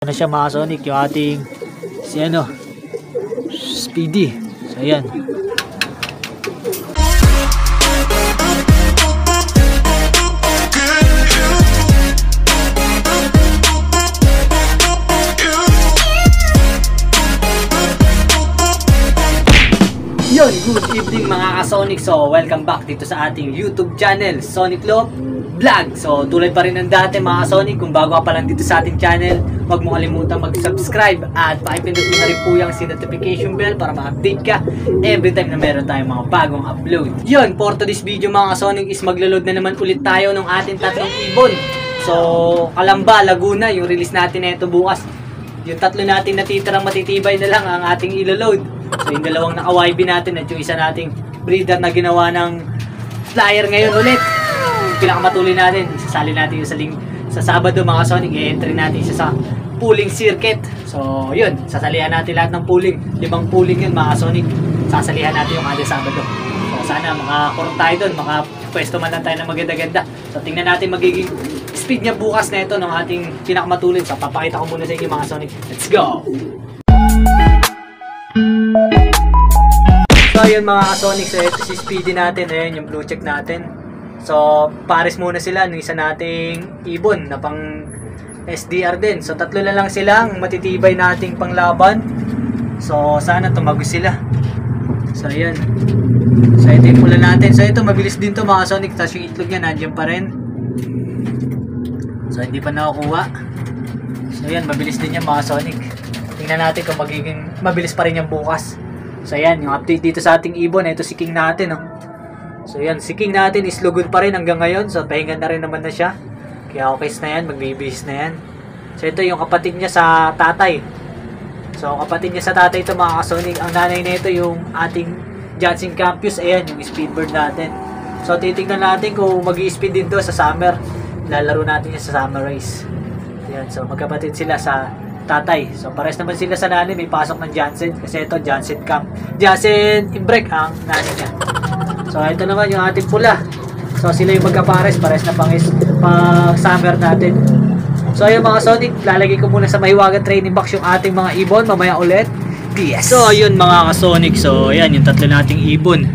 Ano siya mga Sonic, yung ating si Speedy. So ayan. Yun, good evening mga ka-Sonic. So welcome back dito sa ating YouTube channel, Sonic Love Vlog. So tulad pa rin ng dati mga ka-Sonic, kung bago ka pa lang dito sa ating channel, huwag mo kalimutan mag-subscribe at pakipindot mo na rin po yung notification bell para ma-update ka every time na meron tayong mga bagong upload. Yun, for today's video mga ka-Sonic is maglo-load na naman ulit tayo ng ating tatlong ibon. So Calamba, Laguna, yung release natin na ito bukas. Yung tatlo natin natitirang matitibay na lang ang ating ilo-load. So yung dalawang naka-YB natin at yung isa nating breeder na ginawa ng flyer ngayon ulit. Yung pinakamatuloy natin, isasali natin yung sa Sabado mga Sonic, i-entry natin siya sa pooling circuit. So yun, sasalihan natin lahat ng pooling. 5 pooling yun mga Sonic. Sasalihan natin yung kada Sabado. So sana makakurot tayo doon, makapwesto man lang tayo ng maganda-ganda. So tingnan natin magiging speed niya bukas na ito ng ating pinakamatuloy. So papakita ko muna sa inyo mga Sonic. Let's go! So ayun mga ka-Sonic, so ito si Speedy natin, ayun yung blue check natin. So pares muna sila ng isa nating ibon na pang SDR din. So tatlo na lang silang matitibay nating panglaban. So sana tumagos sila. So ayun. So ito yung pula natin. So ito mabilis din to mga Sonic. Tapos yung itlog niya nandiyan pa rin. So hindi pa nakukuha. So ayan, mabilis din yan mga Sonic. Tingnan natin kung magiging mabilis pa rin yung bukas. So ayan, yung update dito sa ating ibon. Ito si King natin. So ayan, si King natin is lugod pa rin hanggang ngayon. So pahinga na rin naman na siya. Kaya okay na yan, magbibihis na yan. So ito yung kapatid niya sa tatay. So kapatid niya sa tatay ito mga ka-Sonic. Ang nanay na ito yung ating Johnson Campus. Ayan, yung speedbird natin. So titignan natin kung mag-i-speed din to sa summer. Lalaro natin yan sa summer race. Ayan, so magkapatid sila sa tatay. So pares naman sila sa nanay, may pasok ng Johnson kasi ito Johnson Camp. Johnson Imbrek ang nanay niya. So ito naman yung ating pula. So sila yung magkapares, pares na pang summer natin. So ayun mga Sonic, lalagay ko muna sa mahiwagan training box yung ating mga ibon, mamaya ulit. Yes. So ayun mga ka-Sonic, so ayan yung tatlo nating ibon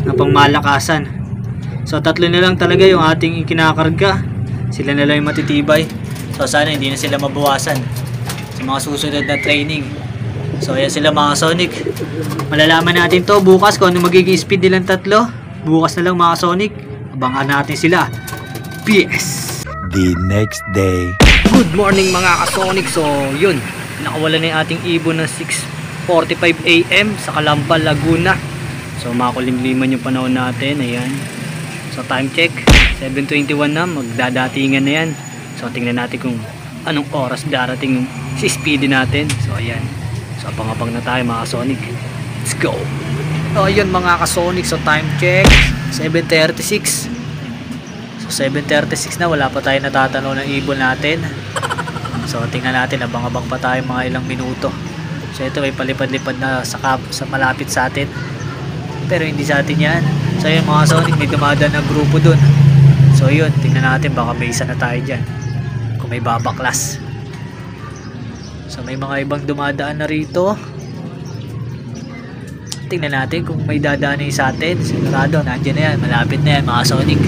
na pang malakasan. So tatlo na lang talaga yung ating kinakarga. Sila na lang yung matitibay. So sana hindi na sila mabawasan sa mga susunod na training. So ayan sila mga Sonic. Malalaman natin to bukas kung ano magiging speed nilang tatlo. Bukas na lang mga Sonic. Abangan natin sila. PS. The next day. Good morning mga ka-Sonic. So yun, nakawala na yung ating ibon ng 6:45 AM sa Calamba, Laguna. So makulimliman yung panahon natin. Ayan. So time check 7:21 na, magdadatingan na yan. So tingnan natin kung anong oras darating si Speedy natin. So ayan. So abang-abang na tayo mga Sonic. Let's go. So ayun mga ka-Sonic, so time check 7:36. So 7:36 na, wala pa tayo natatanaw ng ibon natin. So tingnan natin, abang-abang pa tayo mga ilang minuto. So ito may palipad-lipad na sa malapit sa atin. Pero hindi sa atin yan. So ayun mga Sonic, may dumadaan na grupo dun. So yun, tingnan natin, baka may isa na tayo dyan kung may babaklas. So may mga ibang dumadaan na rito. Tingnan natin kung may dadaan na sa atin. Sigurado, nandiyan na yan, malapit na yan mga Sonic.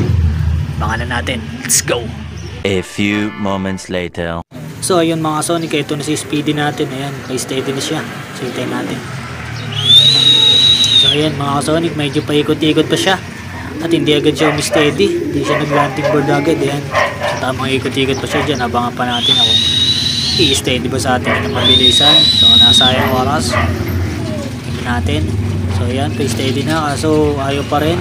Baka na natin, let's go. A few moments later. So ayun mga Sonic, ito na si Speedy natin. Ayan, kay steady na siya. So hintayin natin. So ayan mga Sonic, medyo paikot-ikot pa siya. At hindi agad siya steady. Hindi siya nag-landing board agad. Ayan. So tamang ikot-ikot pa siya dyan. Abangan pa natin ako i-steady ba sa atin ng mabilisan. So nasayang oras. Tingnan natin. So ayan, pa-steady na. Kaso ayaw pa rin.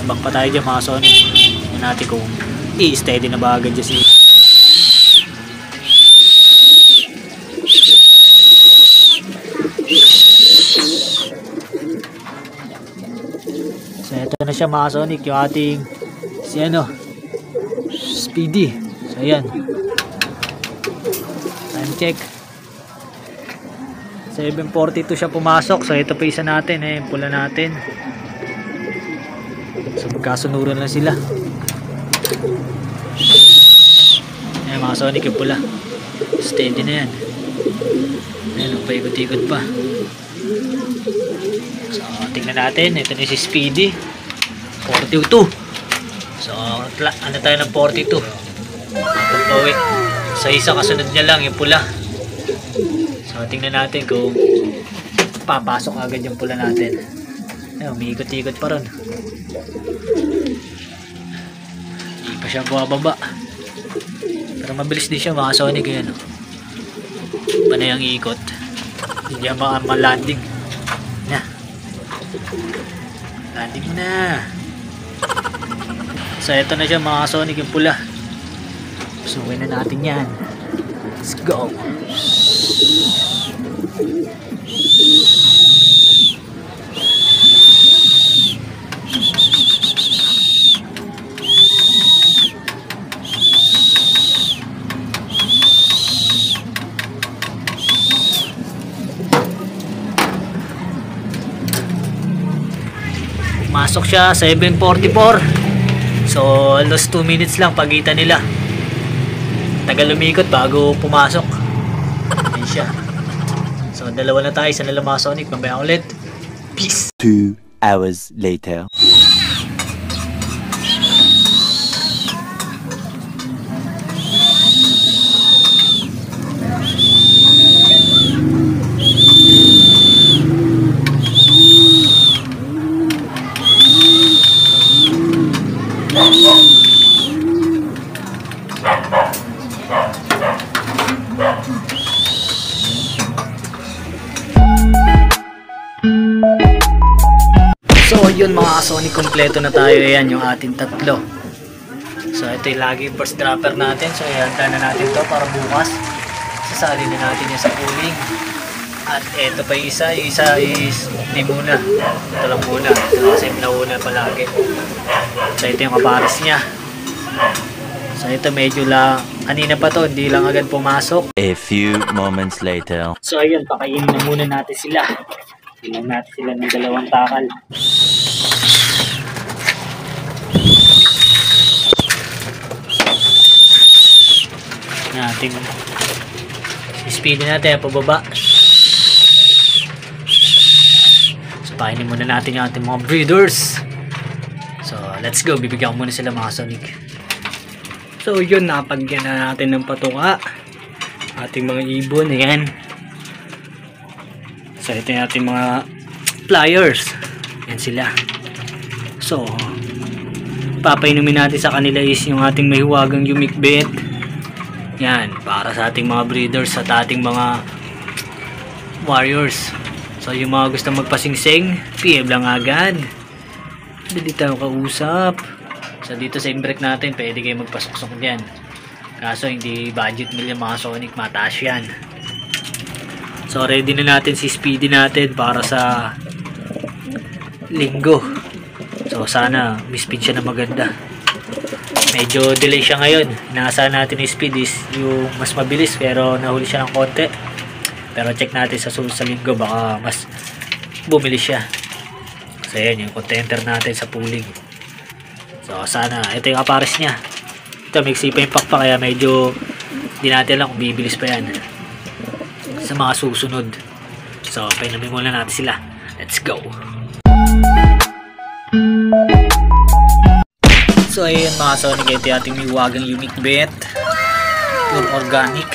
Bak pa tayo dyan mga Sonic. Tingnan natin kung i-steady na ba agad dyan si So ito na siya mga Sonic, yung ating si Speedy. So ayan, time check 7:42 siya pumasok. So ito pa isa natin, pula natin. So magkasunuran lang sila. Ayan mga Sonic, yung pula. Steady na yan. Ayan, paikot-ikot pa. So, tingnan natin. Ito na si Speedy. 42. So, ano tayo ng 42? Pagpawi. Sa isa kasunod niya lang, yung pula. So, tingnan natin kung papasok agad yung pula natin. Ayan, umiikot-ikot pa ron. Hindi pa siya bumababa. Pero mabilis din siya mga Sonic. Ayan, panay ang ikot. Hindi niya ma-landing. Na. Landing na. So, ito na siya mga Sonic, yung pula. Sukin na natin yan. Let's go. Masok siya 7:44. So almost 2 minutes lang pagitan nila. Tagal lumikot bago pumasok. Ayan siya. So dalawa na tayo. Isa na lang mga Sonic. Mamaya ulit. Peace. 2 hours later. So yun mga Sonic, kompleto na tayo. Ayan yung ating tatlo. So ito yung lagi first dropper natin. So ihanda na natin to para bukas sasali na natin yan sa pooling. At ito pa yung isa. Yung isa is hindi muna. Ito lang muna. Ito kasi nauna palagi. So ito yung kapares niya. So ito medyo lang, kanina pa to, hindi lang agad pumasok. A few moments later. So ayun, pakainin na muna natin sila. Tingnan natin sila ng 2 takal. Natin speed natin pababa. So pakainin muna natin yung ating mga breeders. So let's go, bibigyan ko muna sila mga Sonic. So yun, napagyan na natin ng patuka ating mga ibon. Ayan. So ito yung ating mga pliers. Yan sila. So papainumin natin sa kanila is yung ating mahiwagang unique bet. Yan, para sa ating mga breeders at ating mga warriors. So yung mga gusto magpasingsing, PM lang agad. Hindi tayo kausap. So dito sa imbrek natin, pwede kayo magpasuksok dyan. Kaso hindi budget meal yung mga Sonic, mataas yan. So ready na natin si Speedy natin para sa linggo. So sana mispin siya na maganda. Medyo delay siya ngayon. Inaasahan natin yung speed is yung mas mabilis, pero nahuli siya ng konti. Pero check natin sa susunod sa linggo, baka mas bumili siya. So yan yung contender natin sa pooling. So sana ito yung aparis niya. Ito may pa yung pakpa, kaya medyo di natin lang kung bibilis pa yan sa mga susunod. So painumin muna natin sila. Let's go. So ayun mga Sonic, ito yung ating miwagang unique bet, pure organic.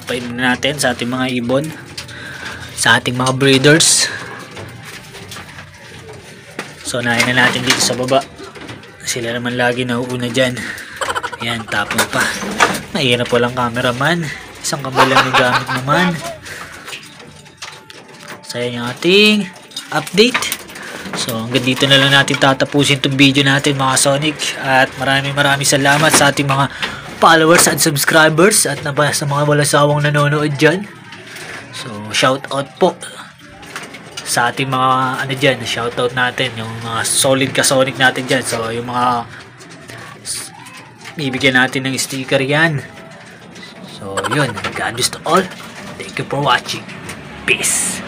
Painumin natin sa ating mga ibon, sa ating mga breeders. So nahin na natin dito sa baba. Sila naman lagi nauuna dyan. Yan, tapon pa. Mahirap walang cameraman. Isang kamay lang yung gamit naman. So yan yung ating update. So hanggang dito na lang natin tatapusin itong video natin mga Sonic. At maraming salamat sa ating mga followers and subscribers. At sa mga walang sawang nanonood dyan. So shout out po sa ating mga ano dyan, shoutout natin yung mga solid ka Sonic natin dyan. So yung mga bibigyan natin ng sticker yan. So yun, God bless to all. Thank you for watching. Peace.